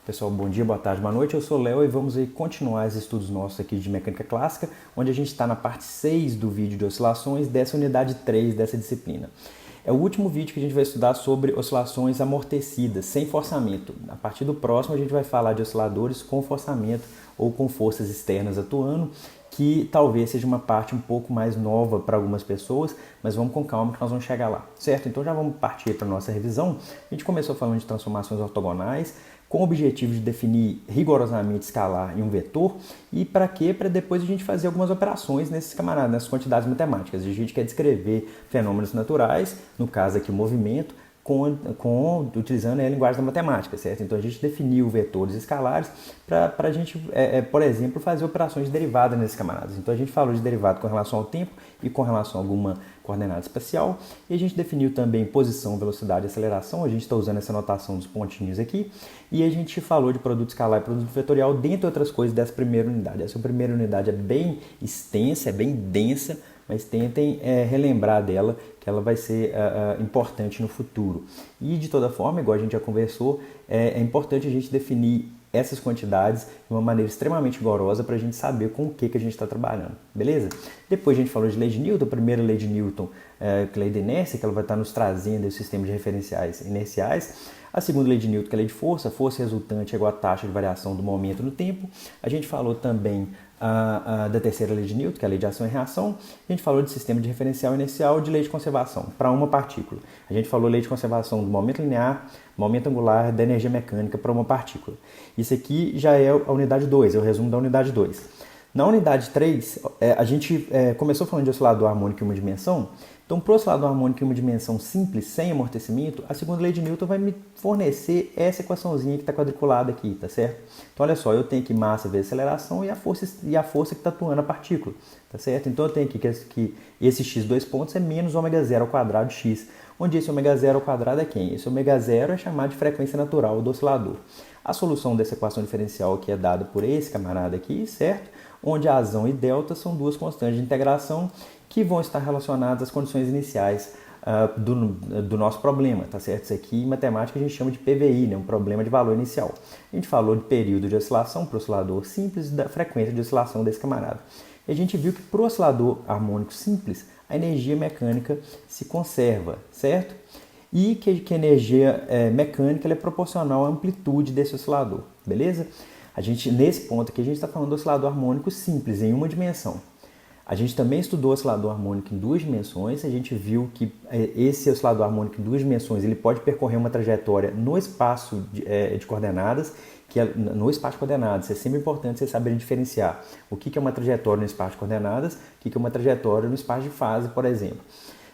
Pessoal, bom dia, boa tarde, boa noite. Eu sou o Léo e vamos aí continuar os estudos nossos aqui de mecânica clássica, onde a gente está na parte 6 do vídeo de oscilações dessa unidade 3 dessa disciplina. É o último vídeo que a gente vai estudar sobre oscilações amortecidas, sem forçamento. A partir do próximo a gente vai falar de osciladores com forçamento ou com forças externas atuando, que talvez seja uma parte um pouco mais nova para algumas pessoas, mas vamos com calma que nós vamos chegar lá, certo? Então já vamos partir para a nossa revisão. A gente começou falando de transformações ortogonais, com o objetivo de definir rigorosamente escalar em um vetor. E para quê? Para depois a gente fazer algumas operações nesses camaradas, nessas quantidades matemáticas. A gente quer descrever fenômenos naturais, no caso aqui o movimento, utilizando a linguagem da matemática, certo? Então a gente definiu vetores escalares para a gente, por exemplo, fazer operações de derivada nesses camaradas. Então a gente falou de derivada com relação ao tempo e com relação a alguma coordenada espacial, e a gente definiu também posição, velocidade e aceleração. A gente está usando essa notação dos pontinhos aqui, e a gente falou de produto escalar e produto vetorial, dentre outras coisas, dessa primeira unidade. Essa primeira unidade é bem extensa, é bem densa, mas tentem relembrar dela, que ela vai ser importante no futuro. E de toda forma, igual a gente já conversou, é importante a gente definir essas quantidades de uma maneira extremamente rigorosa para a gente saber com o que a gente está trabalhando, beleza? Depois a gente falou de lei de Newton, a primeira lei de Newton, que é a lei da inércia, que ela vai estar nos trazendo esse sistema de referenciais inerciais. A segunda lei de Newton, que é a lei de força, a força resultante é igual à taxa de variação do momento no tempo. A gente falou também da terceira lei de Newton, que é a lei de ação e reação. A gente falou de sistema de referencial inercial e de lei de conservação para uma partícula. A gente falou lei de conservação do momento linear, momento angular, da energia mecânica para uma partícula. Isso aqui já é a unidade 2, é o resumo da unidade 2. Na unidade 3, a gente começou falando de oscilador harmônico em uma dimensão. Então, para o oscilador harmônico em uma dimensão simples, sem amortecimento, a segunda lei de Newton vai me fornecer essa equaçãozinha que está quadriculada aqui, tá certo? Então, olha só, eu tenho aqui massa vezes aceleração e a força que está atuando a partícula, tá certo? Então, eu tenho aqui que esse x dois pontos é menos ômega zero ao quadrado de x, onde esse ômega zero ao quadrado é quem? Esse ômega zero é chamado de frequência natural do oscilador. A solução dessa equação diferencial aqui é dada por esse camarada aqui, certo? Onde a azão e delta são duas constantes de integração que vão estar relacionadas às condições iniciais do nosso problema, tá certo? Isso aqui em matemática a gente chama de PVI, né? Um problema de valor inicial. A gente falou de período de oscilação para o oscilador simples e da frequência de oscilação desse camarada. E a gente viu que para o oscilador harmônico simples, a energia mecânica se conserva, certo? E que a energia mecânica ela é proporcional à amplitude desse oscilador, beleza? Nesse ponto aqui, a gente está falando do oscilador harmônico simples, em uma dimensão. A gente também estudou o oscilador harmônico em duas dimensões. A gente viu que esse oscilador harmônico em duas dimensões ele pode percorrer uma trajetória no espaço de coordenadas, no espaço de coordenadas. É sempre importante você saber diferenciar o que é uma trajetória no espaço de coordenadas, o que é uma trajetória no espaço de fase, por exemplo.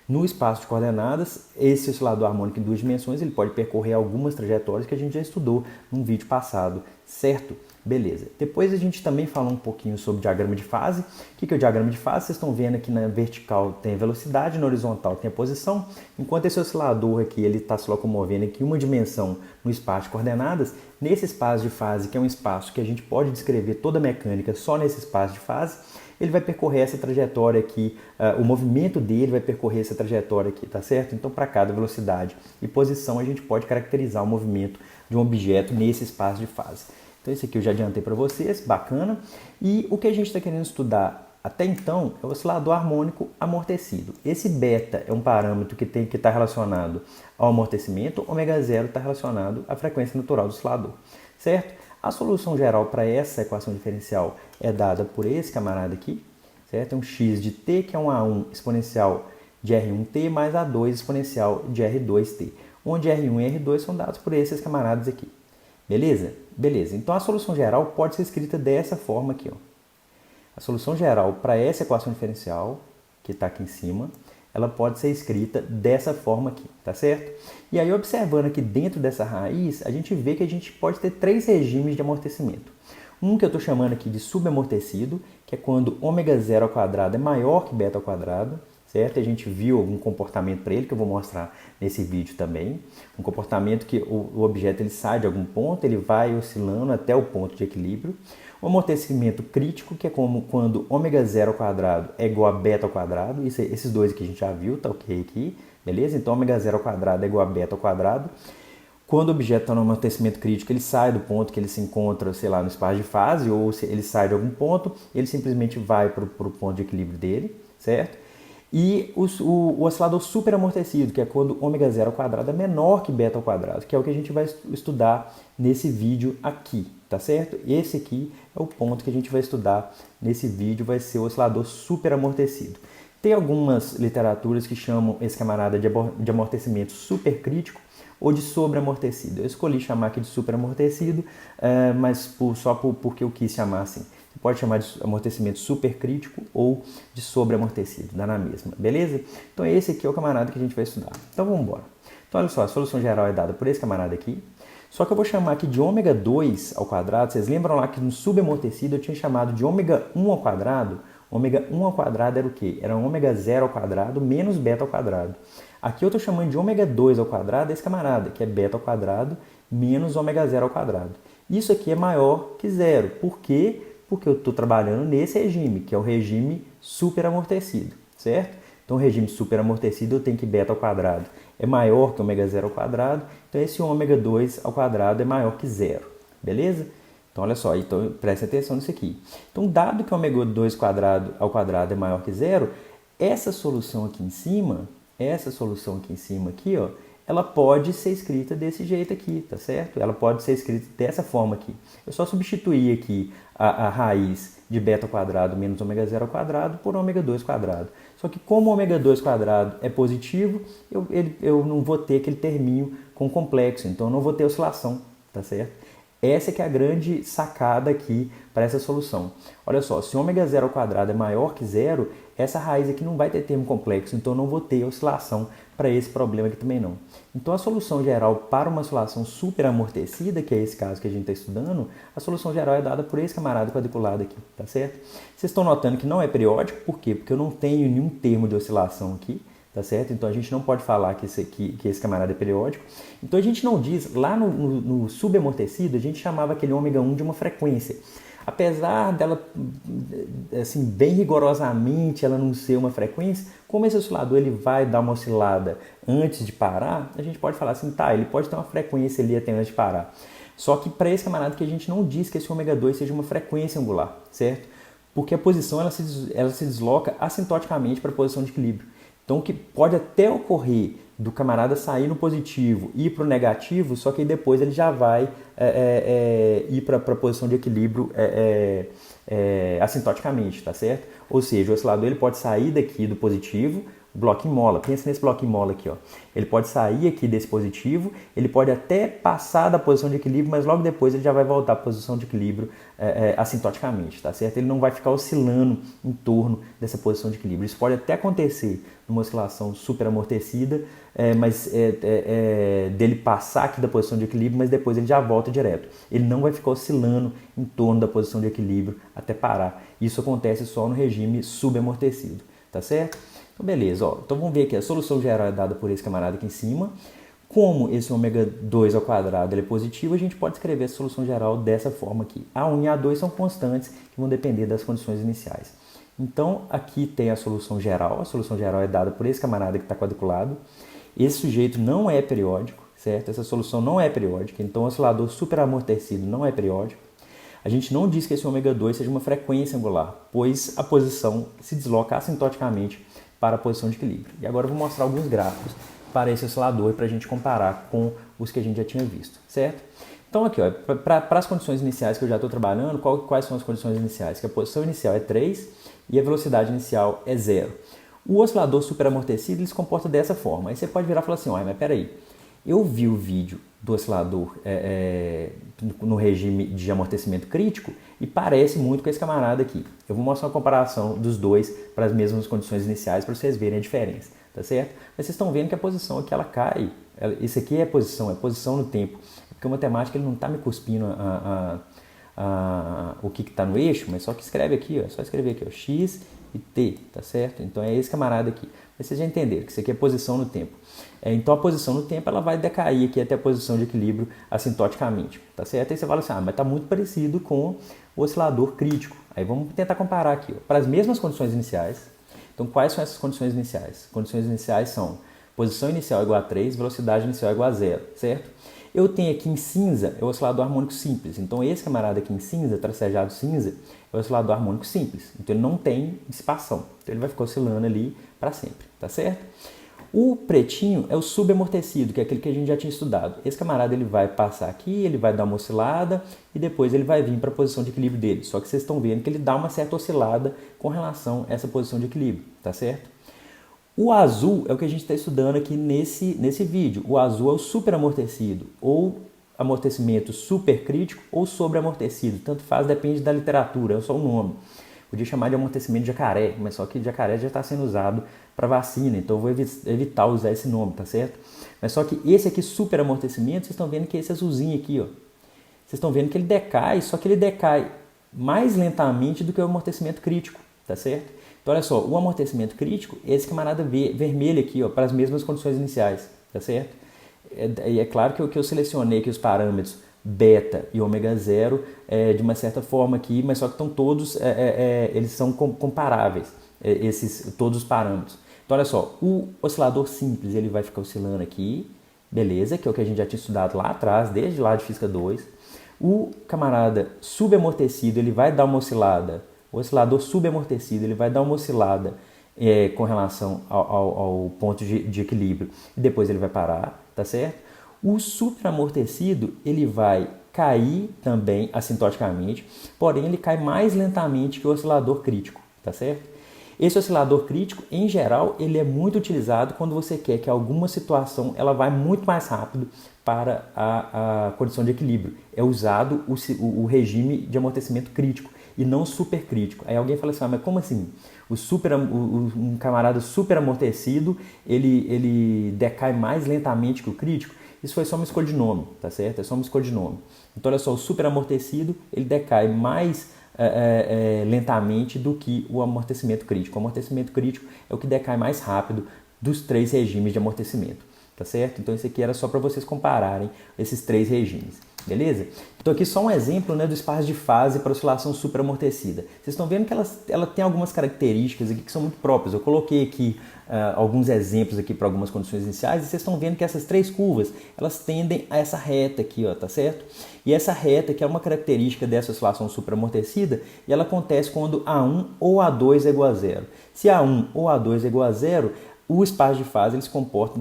No espaço de coordenadas, esse oscilador harmônico em duas dimensões ele pode percorrer algumas trajetórias que a gente já estudou num vídeo passado, certo? Beleza. Depois a gente também falou um pouquinho sobre diagrama de fase. O que é o diagrama de fase? Vocês estão vendo aqui na vertical tem a velocidade, na horizontal tem a posição. Enquanto esse oscilador aqui ele está se locomovendo aqui em uma dimensão no espaço de coordenadas, nesse espaço de fase, que é um espaço que a gente pode descrever toda a mecânica só nesse espaço de fase, ele vai percorrer essa trajetória aqui, o movimento dele vai percorrer essa trajetória aqui, tá certo? Então, para cada velocidade e posição, a gente pode caracterizar o movimento de um objeto nesse espaço de fase. Então, esse aqui eu já adiantei para vocês, bacana. E o que a gente está querendo estudar até então é o oscilador harmônico amortecido. Esse beta é um parâmetro que está relacionado ao amortecimento, ômega zero está relacionado à frequência natural do oscilador, certo? A solução geral para essa equação diferencial é dada por esse camarada aqui, certo? É um x de t, que é um A1 exponencial de R1t mais A2 exponencial de R2t, onde R1 e R2 são dados por esses camaradas aqui. Beleza? Beleza. Então, a solução geral pode ser escrita dessa forma aqui, ó. A solução geral para essa equação diferencial, que está aqui em cima, ela pode ser escrita dessa forma aqui, tá certo? E aí, observando aqui dentro dessa raiz, a gente vê que a gente pode ter três regimes de amortecimento. Um que eu estou chamando aqui de subamortecido, que é quando ômega zero ao quadrado é maior que beta ao quadrado, certo? E a gente viu algum comportamento para ele, que eu vou mostrar nesse vídeo também. Um comportamento que o objeto ele sai de algum ponto, ele vai oscilando até o ponto de equilíbrio. O amortecimento crítico, que é como quando ômega zero ao quadrado é igual a beta ao quadrado. Esses dois que a gente já viu, tá ok aqui, beleza? Então, ômega zero ao quadrado é igual a beta ao quadrado. Quando o objeto está no amortecimento crítico, ele sai do ponto que ele se encontra, sei lá, no espaço de fase, ou se ele sai de algum ponto, ele simplesmente vai para o ponto de equilíbrio dele, certo? E o oscilador superamortecido, que é quando ômega zero ao quadrado é menor que beta ao quadrado, que é o que a gente vai estudar nesse vídeo aqui, tá certo? Esse aqui é o ponto que a gente vai estudar nesse vídeo, vai ser o oscilador superamortecido. Tem algumas literaturas que chamam esse camarada de amortecimento supercrítico ou de sobreamortecido. Eu escolhi chamar aqui de superamortecido, mas porque eu quis chamar assim. Você pode chamar de amortecimento supercrítico ou de sobreamortecido, dá na mesma, beleza? Então esse aqui é o camarada que a gente vai estudar. Então vamos embora. Então olha só, a solução geral é dada por esse camarada aqui. Só que eu vou chamar aqui de ômega 2 ao quadrado. Vocês lembram lá que no subamortecido eu tinha chamado de ômega 1 ao quadrado? Ômega 1 ao quadrado era o quê? Era ômega 0 ao quadrado menos beta ao quadrado. Aqui eu estou chamando de ômega 2 ao quadrado esse camarada, que é beta ao quadrado menos ômega 0 ao quadrado. Isso aqui é maior que zero. Por quê? Porque eu estou trabalhando nesse regime, que é o regime superamortecido, certo? Então, o regime superamortecido eu tenho que beta ao quadrado é maior que ômega 0 ao quadrado, então esse ômega 2 ao quadrado é maior que zero, beleza? Então, olha só, então, preste atenção nisso aqui. Então, dado que o ômega 2 ao quadrado é maior que zero, essa solução aqui em cima, aqui, ó, ela pode ser escrita desse jeito aqui, tá certo? Ela pode ser escrita dessa forma aqui. Eu só substituí aqui a raiz de beta ao quadrado menos ômega 0 ao quadrado por ômega 2 quadrado. Só que como o ômega 2 quadrado é positivo, eu não vou ter aquele terminho com complexo, então eu não vou ter oscilação, tá certo? Essa que é a grande sacada aqui para essa solução. Olha só, se ômega 0 ao quadrado é maior que zero, essa raiz aqui não vai ter termo complexo, então eu não vou ter oscilação para esse problema aqui também não. Então a solução geral para uma oscilação superamortecida, que é esse caso que a gente está estudando, a solução geral é dada por esse camarada quadriculado aqui, tá certo? Vocês estão notando que não é periódico, por quê? Porque eu não tenho nenhum termo de oscilação aqui, tá certo? Então a gente não pode falar que esse camarada é periódico. Então a gente não diz, lá no subamortecido, a gente chamava aquele ômega 1 de uma frequência. Apesar dela, assim, bem rigorosamente, ela não ser uma frequência, como esse oscilador ele vai dar uma oscilada antes de parar, a gente pode falar assim, tá, ele pode ter uma frequência ali até antes de parar. Só que para esse camarada que a gente não diz que esse ômega 2 seja uma frequência angular, certo? Porque a posição ela se desloca assintoticamente para a posição de equilíbrio. Então, o que pode até ocorrer do camarada sair no positivo e ir para o negativo, só que depois ele já vai ir para a posição de equilíbrio assintoticamente, tá certo? Ou seja, o oscilador ele pode sair daqui do positivo, bloquinho mola, pensa nesse bloquinho mola aqui, ó. Ele pode sair aqui desse positivo, ele pode até passar da posição de equilíbrio, mas logo depois ele já vai voltar para a posição de equilíbrio assintoticamente, tá certo? Ele não vai ficar oscilando em torno dessa posição de equilíbrio. Isso pode até acontecer numa oscilação superamortecida, mas dele passar aqui da posição de equilíbrio, mas depois ele já volta direto. Ele não vai ficar oscilando em torno da posição de equilíbrio até parar. Isso acontece só no regime subamortecido, tá certo? Então, beleza, ó. Então vamos ver aqui, a solução geral é dada por esse camarada aqui em cima. Como esse ômega 2 ao quadrado ele é positivo, a gente pode escrever a solução geral dessa forma aqui. A1 e A2 são constantes que vão depender das condições iniciais. Então, aqui tem a solução geral é dada por esse camarada que está quadriculado. Esse sujeito não é periódico, certo? Essa solução não é periódica, então o oscilador superamortecido não é periódico. A gente não diz que esse ômega 2 seja uma frequência angular, pois a posição se desloca assintoticamente para a posição de equilíbrio. E agora eu vou mostrar alguns gráficos para esse oscilador para a gente comparar com os que a gente já tinha visto, certo? Então aqui, para as condições iniciais que eu já estou trabalhando, quais são as condições iniciais? Que a posição inicial é 3 e a velocidade inicial é 0. O oscilador superamortecido ele se comporta dessa forma. Aí você pode virar e falar assim, mas peraí, eu vi o vídeo do oscilador no regime de amortecimento crítico e parece muito com esse camarada aqui. Eu vou mostrar uma comparação dos dois para as mesmas condições iniciais para vocês verem a diferença, tá certo? Mas vocês estão vendo que a posição aqui ela cai. Isso aqui é posição no tempo. Porque o matemático ele não está me cuspindo o que está no eixo, mas só que escreve aqui, ó, só escrever aqui, ó, x e t, tá certo? Então é esse camarada aqui. Mas vocês já entenderam que isso aqui é posição no tempo. Então a posição no tempo ela vai decair aqui até a posição de equilíbrio assintoticamente, tá certo? Aí você fala assim, mas está muito parecido com o oscilador crítico. Aí vamos tentar comparar aqui, ó, para as mesmas condições iniciais. Então quais são essas condições iniciais? Condições iniciais são posição inicial igual a 3, velocidade inicial igual a 0, certo? Eu tenho aqui em cinza é o oscilador harmônico simples. Então esse camarada aqui em cinza, tracejado cinza, é o oscilador harmônico simples. Então ele não tem dissipação. Então ele vai ficar oscilando ali para sempre, tá certo? O pretinho é o subamortecido, que é aquele que a gente já tinha estudado. Esse camarada ele vai passar aqui, ele vai dar uma oscilada e depois ele vai vir para a posição de equilíbrio dele. Só que vocês estão vendo que ele dá uma certa oscilada com relação a essa posição de equilíbrio, tá certo? O azul é o que a gente está estudando aqui nesse vídeo. O azul é o superamortecido, ou amortecimento supercrítico ou sobreamortecido. Tanto faz, depende da literatura, é só o nome. Podia chamar de amortecimento de jacaré, mas só que jacaré já está sendo usado para vacina, então eu vou evitar usar esse nome, tá certo? Mas só que esse aqui, superamortecimento, vocês estão vendo que esse azulzinho aqui, ó, vocês estão vendo que ele decai, só que ele decai mais lentamente do que o amortecimento crítico, tá certo? Então, olha só, o amortecimento crítico é esse camarada vermelho aqui, ó, para as mesmas condições iniciais, tá certo? É claro que eu selecionei aqui os parâmetros beta e ômega 0 de uma certa forma aqui, mas só que estão todos, eles são comparáveis, todos os parâmetros. Então, olha só, o oscilador simples ele vai ficar oscilando aqui, beleza, que é o que a gente já tinha estudado lá atrás, desde lá de Física 2. O camarada subamortecido ele vai dar uma oscilada. O oscilador subamortecido ele vai dar uma oscilada com relação ao ponto de equilíbrio e depois ele vai parar, tá certo? O superamortecido ele vai cair também assintoticamente, porém ele cai mais lentamente que o oscilador crítico, tá certo? Esse oscilador crítico, em geral, ele é muito utilizado quando você quer que alguma situação ela vai muito mais rápido para a condição de equilíbrio. É usado o regime de amortecimento crítico e não supercrítico. Aí alguém fala assim, mas como assim? Um camarada superamortecido, ele decai mais lentamente que o crítico? Isso foi só uma escolha de nome, tá certo? É só uma escolha de nome. Então, olha só, o superamortecido, ele decai mais lentamente do que o amortecimento crítico. O amortecimento crítico é o que decai mais rápido dos 3 regimes de amortecimento, tá certo? Então, isso aqui era só para vocês compararem esses 3 regimes. Beleza? Então aqui só um exemplo, né, do espaço de fase para oscilação superamortecida. Vocês estão vendo que ela tem algumas características aqui que são muito próprias. Eu coloquei aqui alguns exemplos aqui para algumas condições iniciais e vocês estão vendo que essas 3 curvas elas tendem a essa reta aqui, ó, tá certo? E essa reta que é uma característica dessa oscilação superamortecida e ela acontece quando A1 ou A2 é igual a 0. Se A1 ou A2 é igual a 0, o espaço de fase ele se comporta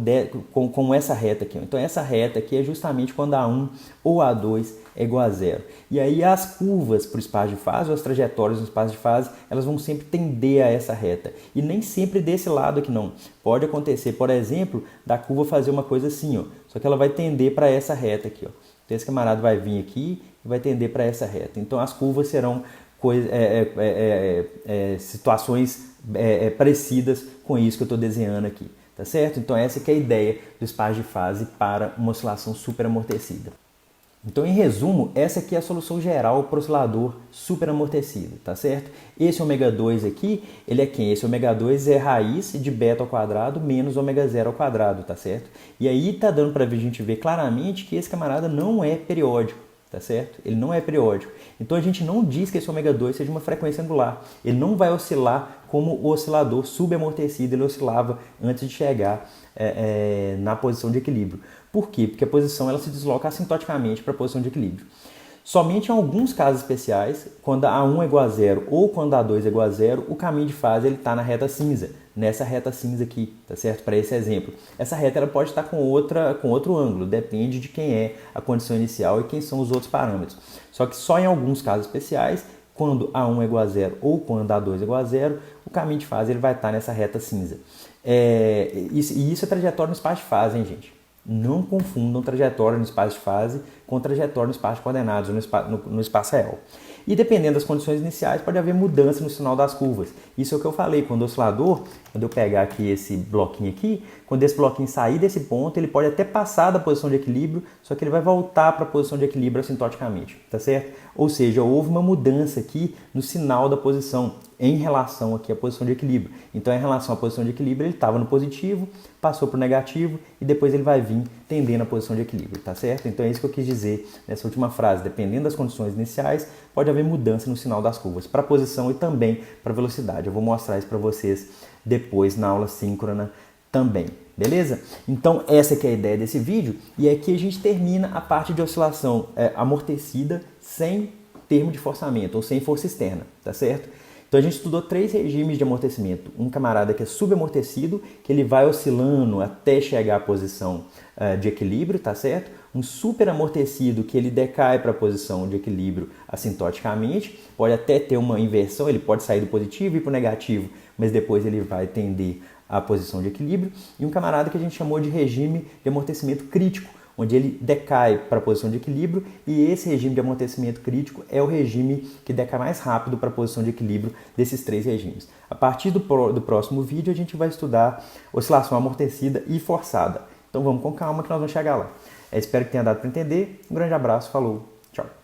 com essa reta aqui. Então, essa reta aqui é justamente quando A1 ou A2 é igual a 0. E aí, as curvas para o espaço de fase, ou as trajetórias no espaço de fase, elas vão sempre tender a essa reta. E nem sempre desse lado aqui não. Pode acontecer, por exemplo, da curva fazer uma coisa assim, ó. Só que ela vai tender para essa reta aqui, ó. Então, esse camarada vai vir aqui e vai tender para essa reta. Então, as curvas serão situações parecidas com isso que eu estou desenhando aqui, tá certo? Então essa que é a ideia do espaço de fase para uma oscilação superamortecida. Então, em resumo, essa aqui é a solução geral para o oscilador superamortecido, tá certo? Esse ômega 2 aqui, ele é quem? Esse ômega 2 é raiz de beta ao quadrado menos ômega 0 ao quadrado, tá certo? E aí tá dando para a gente ver claramente que esse camarada não é periódico, tá certo? Ele não é periódico. Então a gente não diz que esse ômega 2 seja uma frequência angular. Ele não vai oscilar como o oscilador subamortecido ele oscilava antes de chegar na posição de equilíbrio. Por quê? Porque a posição ela se desloca assintoticamente para a posição de equilíbrio. Somente em alguns casos especiais, quando A1 é igual a 0 ou quando A2 é igual a 0, o caminho de fase está na reta cinza, nessa reta cinza aqui, tá certo? Para esse exemplo. Essa reta ela pode estar com outro ângulo, depende de quem é a condição inicial e quem são os outros parâmetros. Só que só em alguns casos especiais, quando A1 é igual a 0 ou quando A2 é igual a 0, o caminho de fase ele vai estar nessa reta cinza. E isso é trajetória no espaço de fase, hein, gente? Não confundam trajetória no espaço de fase com trajetória no espaço de coordenadas, no espaço real. E dependendo das condições iniciais, pode haver mudança no sinal das curvas. Isso é o que eu falei, quando o oscilador, quando eu pegar aqui esse bloquinho aqui, quando esse bloquinho sair desse ponto, ele pode até passar da posição de equilíbrio, só que ele vai voltar para a posição de equilíbrio assintoticamente, tá certo? Ou seja, houve uma mudança aqui no sinal da posição em relação aqui à posição de equilíbrio. Então, em relação à posição de equilíbrio, ele estava no positivo, passou para o negativo e depois ele vai vir tendendo à posição de equilíbrio, tá certo? Então, é isso que eu quis dizer nessa última frase. Dependendo das condições iniciais, pode haver mudança no sinal das curvas, para a posição e também para a velocidade. Eu vou mostrar isso para vocês depois na aula síncrona também, Beleza? Então essa que é a ideia desse vídeo e aqui a gente termina a parte de oscilação amortecida sem termo de forçamento ou sem força externa, tá certo? Então a gente estudou 3 regimes de amortecimento. Um camarada que é sugamortecido, que ele vai oscilando até chegar à posição de equilíbrio, tá certo? Um superamortecido, que ele decai para a posição de equilíbrio assintoticamente, pode até ter uma inversão, ele pode sair do positivo e ir para o negativo, mas depois ele vai tender à posição de equilíbrio. E um camarada que a gente chamou de regime de amortecimento crítico, onde ele decai para a posição de equilíbrio, e esse regime de amortecimento crítico é o regime que decai mais rápido para a posição de equilíbrio desses 3 regimes. A partir do próximo vídeo a gente vai estudar oscilação amortecida e forçada. Então vamos com calma que nós vamos chegar lá. Espero que tenha dado para entender. Um grande abraço, falou, tchau!